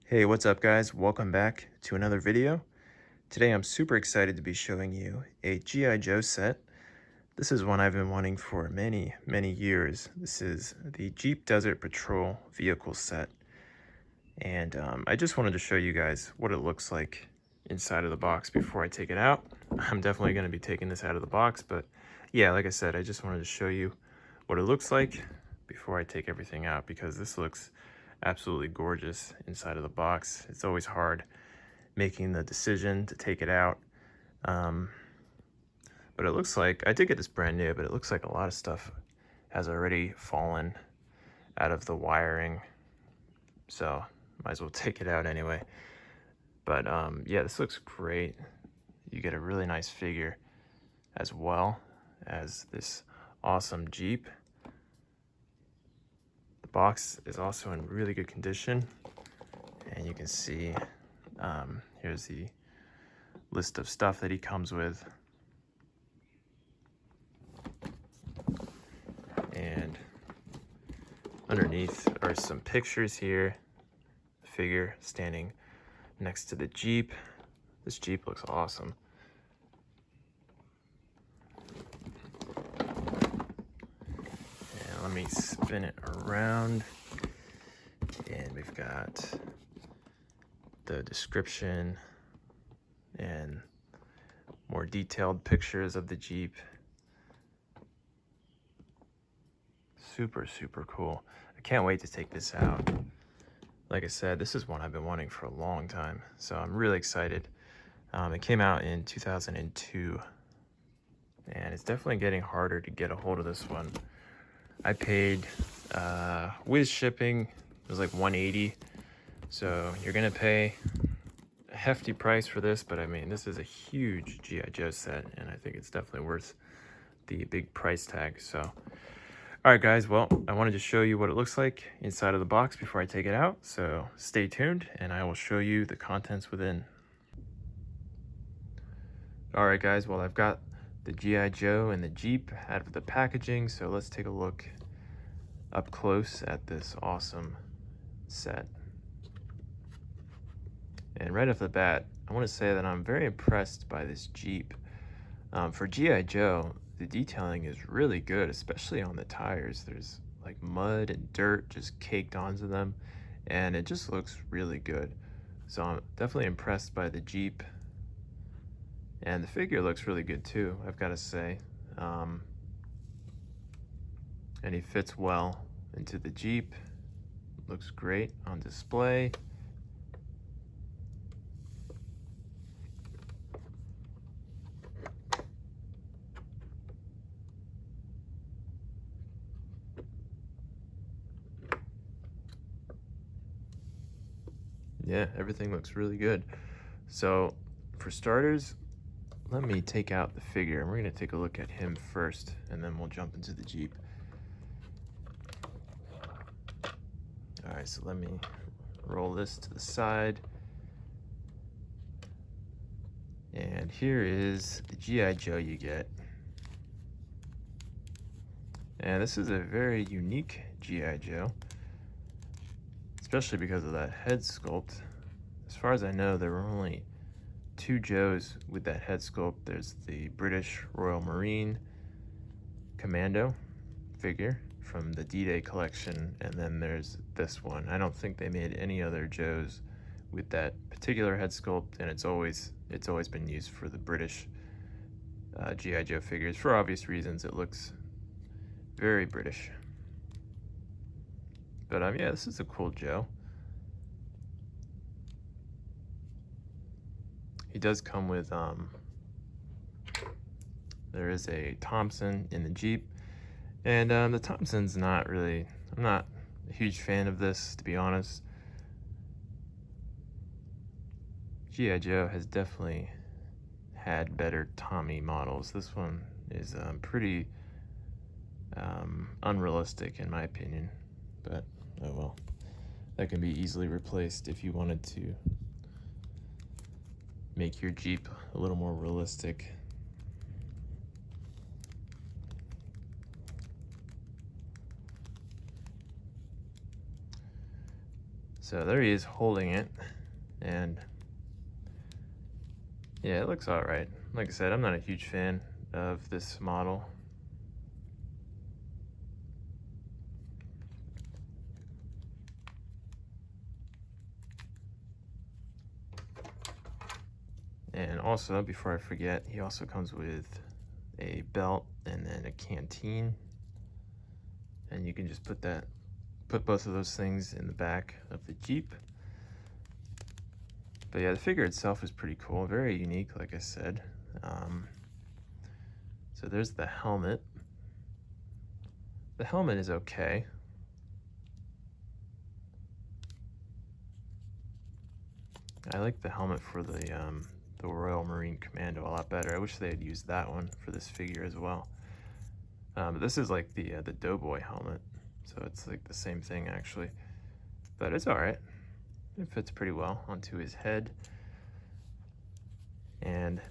Hey, what's up guys? Welcome back to another video. Today I'm super excited to be showing you a G.I. Joe set. This is one I've been wanting for many years. This is the Jeep Desert Patrol vehicle set. And I just wanted to show you guys what it looks like inside of the box before I take it out. I'm definitely going to be taking this out of the box, but yeah, like I said, I just wanted to show you what it looks like before I take everything out, because this looks absolutely gorgeous inside of the box. It's always hard making the decision to take it out. But it looks like, I did get this brand new, but it looks like a lot of stuff has already fallen out of the wiring. So might as well take it out anyway. But yeah, this looks great. You get a really nice figure as well as this awesome Jeep. The box is also in really good condition. And you can see, here's the list of stuff that he comes with. And underneath are some pictures here. Figure standing next to the Jeep. This Jeep looks awesome. And let me spin it around. And we've got the description and more detailed pictures of the Jeep. Super cool. I can't wait to take this out. Like I said, this is one I've been wanting for a long time, so I'm really excited. It came out in 2002, and it's definitely getting harder to get a hold of this one. I paid, with shipping, it was like $180, so you're gonna pay a hefty price for this, but I mean, this is a huge G.I. Joe set, and I think it's definitely worth the big price tag. So all right guys, well, I wanted to show you what it looks like inside of the box before I take it out, so stay tuned and I will show you the contents within. All right guys, well, I've got the G.I. Joe and the Jeep out of the packaging, so let's take a look up close at this awesome set. And right off the bat, I want to say that I'm very impressed by this Jeep. For G.I. Joe, the detailing is really good, especially on the tires. There's like mud and dirt just caked onto them, and it just looks really good. So I'm definitely impressed by the Jeep, and the figure looks really good too, I've got to say. And he fits well into the Jeep. Looks great on display. Yeah, everything looks really good. So for starters, let me take out the figure, and we're gonna take a look at him first, and then we'll jump into the Jeep. All right, so let me roll this to the side. And here is the G.I. Joe you get. And this is a very unique G.I. Joe, especially because of that head sculpt. As far as I know, there were only two Joes with that head sculpt. There's the British Royal Marine Commando figure from the D-Day collection, and then there's this one. I don't think they made any other Joes with that particular head sculpt, and it's always been used for the British G.I. Joe figures for obvious reasons. It looks very British. But yeah, this is a cool Joe. He does come with, there is a Thompson in the Jeep, and the Thompson's not really, I'm not a huge fan of this, to be honest. G.I. Joe has definitely had better Tommy models. This one is pretty unrealistic in my opinion, but oh well. That can be easily replaced if you wanted to make your Jeep a little more realistic. So there he is holding it, and yeah, it looks all right. Like I said, I'm not a huge fan of this model. And also, before I forget, he also comes with a belt and then a canteen. And you can just put both of those things in the back of the Jeep. But yeah, the figure itself is pretty cool, very unique, like I said. So there's the helmet. The helmet is okay. I like the helmet for the Royal Marine Commando a lot better. I wish they had used that one for this figure as well. But this is like the Doughboy helmet, so it's like the same thing actually. But it's all right. It fits pretty well onto his head. And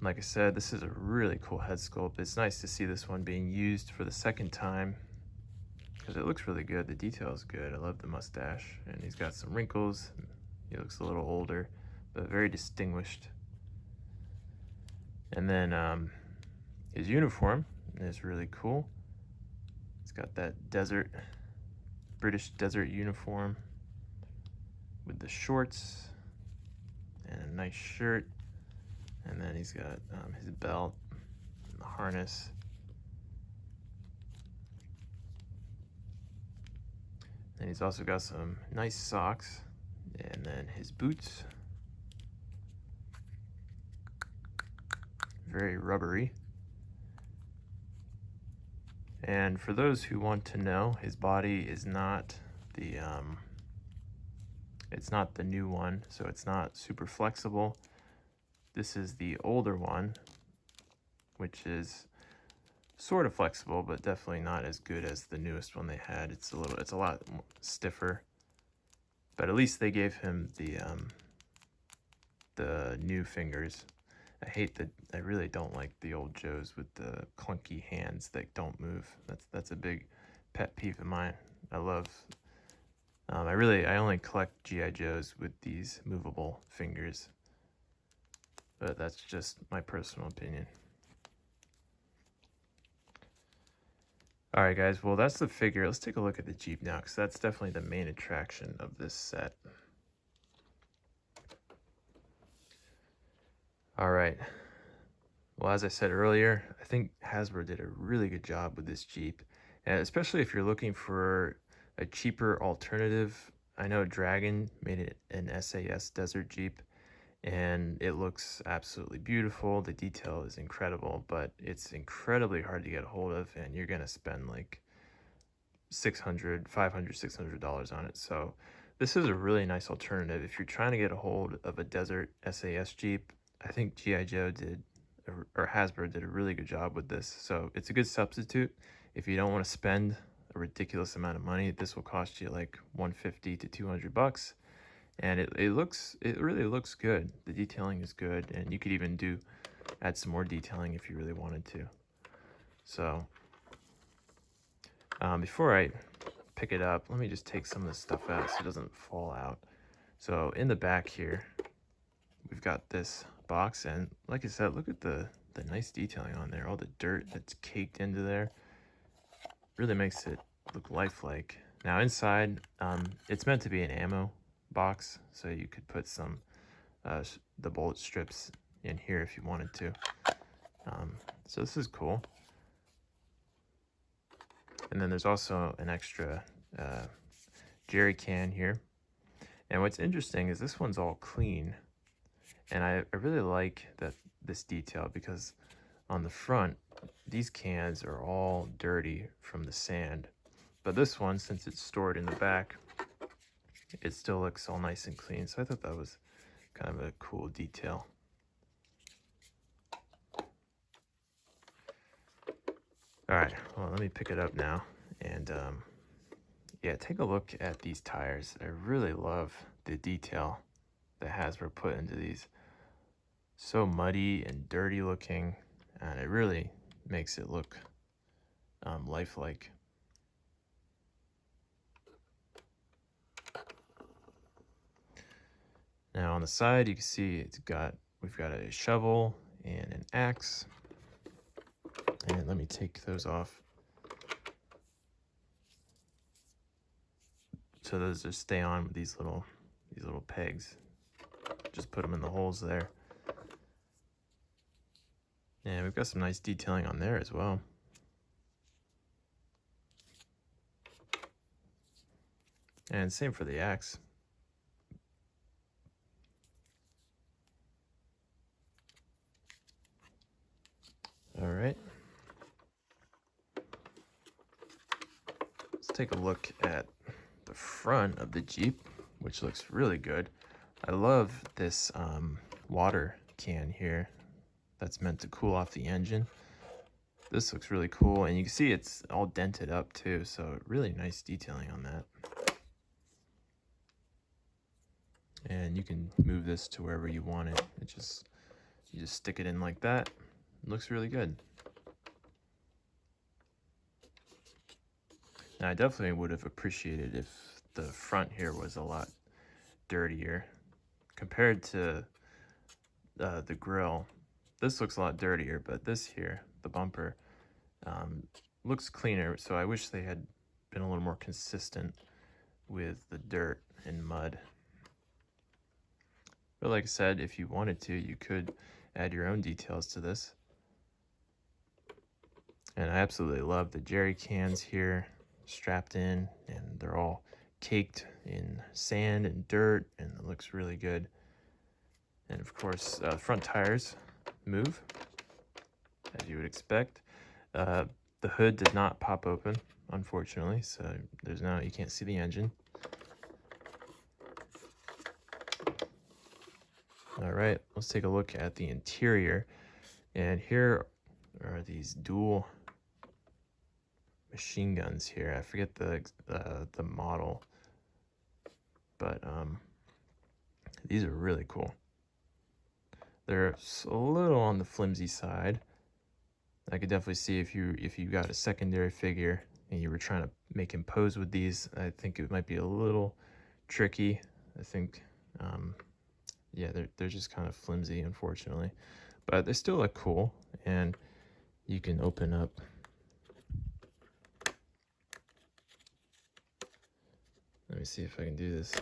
like I said, this is a really cool head sculpt. It's nice to see this one being used for the second time because it looks really good. The detail is good. I love the mustache, and he's got some wrinkles. He looks a little older, but very distinguished. And then his uniform is really cool. It's got that British desert uniform with the shorts and a nice shirt. And then he's got his belt and the harness. And he's also got some nice socks, and then his boots. Very rubbery. And for those who want to know, his body is not the it's not the new one, so it's not super flexible. This is the older one, which is sort of flexible, but definitely not as good as the newest one they had. It's a lot stiffer, but at least they gave him the new fingers. I really don't like the old Joes with the clunky hands that don't move. That's a big pet peeve of mine. I only collect G.I. Joes with these movable fingers, but that's just my personal opinion. All right, guys, well, that's the figure. Let's take a look at the Jeep now, because that's definitely the main attraction of this set. All right. Well, as I said earlier, I think Hasbro did a really good job with this Jeep, and especially if you're looking for a cheaper alternative. I know Dragon made it an SAS Desert Jeep, and it looks absolutely beautiful. The detail is incredible, but it's incredibly hard to get a hold of, and you're gonna spend like $500, $600 on it. So this is a really nice alternative if you're trying to get a hold of a Desert SAS Jeep. I think G.I. Joe or Hasbro did a really good job with this. So it's a good substitute if you don't want to spend a ridiculous amount of money. This will cost you like $150 to $200, and it really looks good. The detailing is good, and you could even add some more detailing if you really wanted to. So before I pick it up, let me just take some of this stuff out so it doesn't fall out. So in the back here, we've got this box, and like I said, look at the nice detailing on there. All the dirt that's caked into there really makes it look lifelike. Now inside, it's meant to be an ammo box, so you could put some the bullet strips in here if you wanted to. So this is cool. And then there's also an extra jerry can here. And what's interesting is this one's all clean. And I really like this detail, because on the front, these cans are all dirty from the sand. But this one, since it's stored in the back, it still looks all nice and clean. So I thought that was kind of a cool detail. All right, well, let me pick it up now. And yeah, take a look at these tires. I really love the detail that Hasbro put into these. So muddy and dirty looking, and it really makes it look lifelike. Now on the side, you can see we've got a shovel and an axe. And let me take those off. So those just stay on with these little pegs. Just put them in the holes there. And we've got some nice detailing on there as well. And same for the axe. All right. Let's take a look at the front of the Jeep, which looks really good. I love this water can here that's meant to cool off the engine. This looks really cool, and you can see it's all dented up too, so really nice detailing on that. And you can move this to wherever you want it. You just stick it in like that. It looks really good. Now, I definitely would have appreciated if the front here was a lot dirtier compared to the grill. This looks a lot dirtier, but this here, the bumper, looks cleaner. So I wish they had been a little more consistent with the dirt and mud. But like I said, if you wanted to, you could add your own details to this. And I absolutely love the jerry cans here strapped in, and they're all caked in sand and dirt, and it looks really good. And of course, front tires move as you would expect. The hood did not pop open, unfortunately, so you can't see the engine. All right, let's take a look at the interior. And here are these dual machine guns here. I forget the model, but these are really cool. They're a little on the flimsy side. I could definitely see if you got a secondary figure and you were trying to make him pose with these, I think it might be a little tricky. I think, yeah, they're just kind of flimsy, unfortunately, but they still look cool. And you can open up. Let me see if I can do this.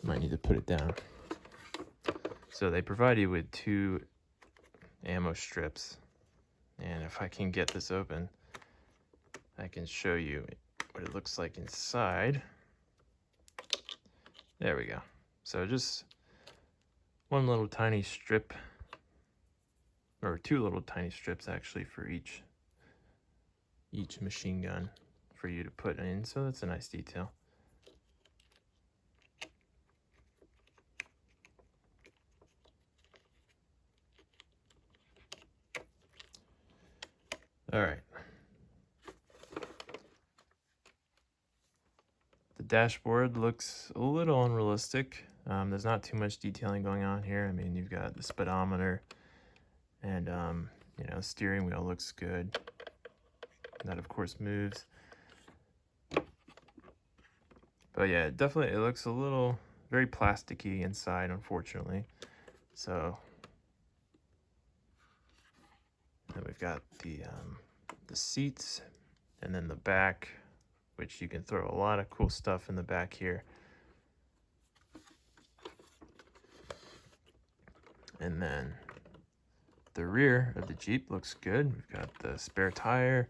Might need to put it down. So they provide you with 2 ammo strips, and if I can get this open, I can show you what it looks like inside. There we go. So just one little tiny strip, or 2 little tiny strips actually, for each machine gun for you to put in. So that's a nice detail. All right. The dashboard looks a little unrealistic. There's not too much detailing going on here. I mean, you've got the speedometer, and steering wheel looks good. That of course moves. But yeah, definitely it looks a little very plasticky inside, unfortunately. So then we've got the seats, and then the back, which you can throw a lot of cool stuff in the back here. And then the rear of the Jeep looks good. We've got the spare tire,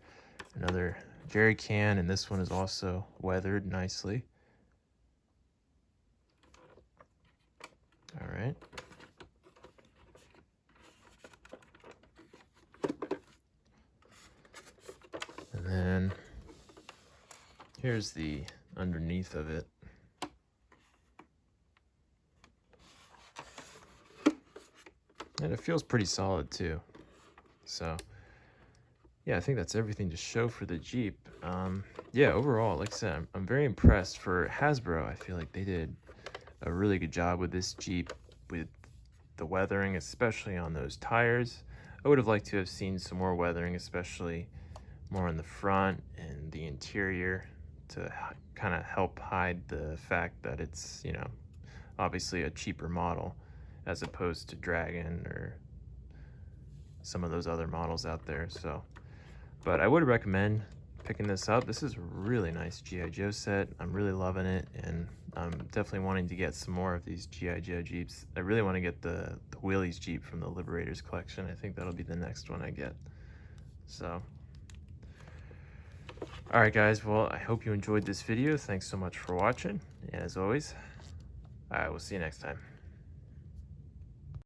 another jerry can, and this one is also weathered nicely. All right. And then here's the underneath of it. And it feels pretty solid too. So yeah, I think that's everything to show for the Jeep. Yeah, overall, like I said, I'm very impressed. For Hasbro, I feel like they did a really good job with this Jeep, with the weathering, especially on those tires. I would have liked to have seen some more weathering, especially more on the front and the interior, to kind of help hide the fact that it's, you know, obviously a cheaper model as opposed to Dragon or some of those other models out there. So, but I would recommend picking this up. This is a really nice G.I. Joe set. I'm really loving it, and I'm definitely wanting to get some more of these G.I. Joe Jeeps. I really want to get the Willys Jeep from the Liberators collection. I think that'll be the next one I get. So, all right, guys. Well, I hope you enjoyed this video. Thanks so much for watching. And as always, I will see you next time.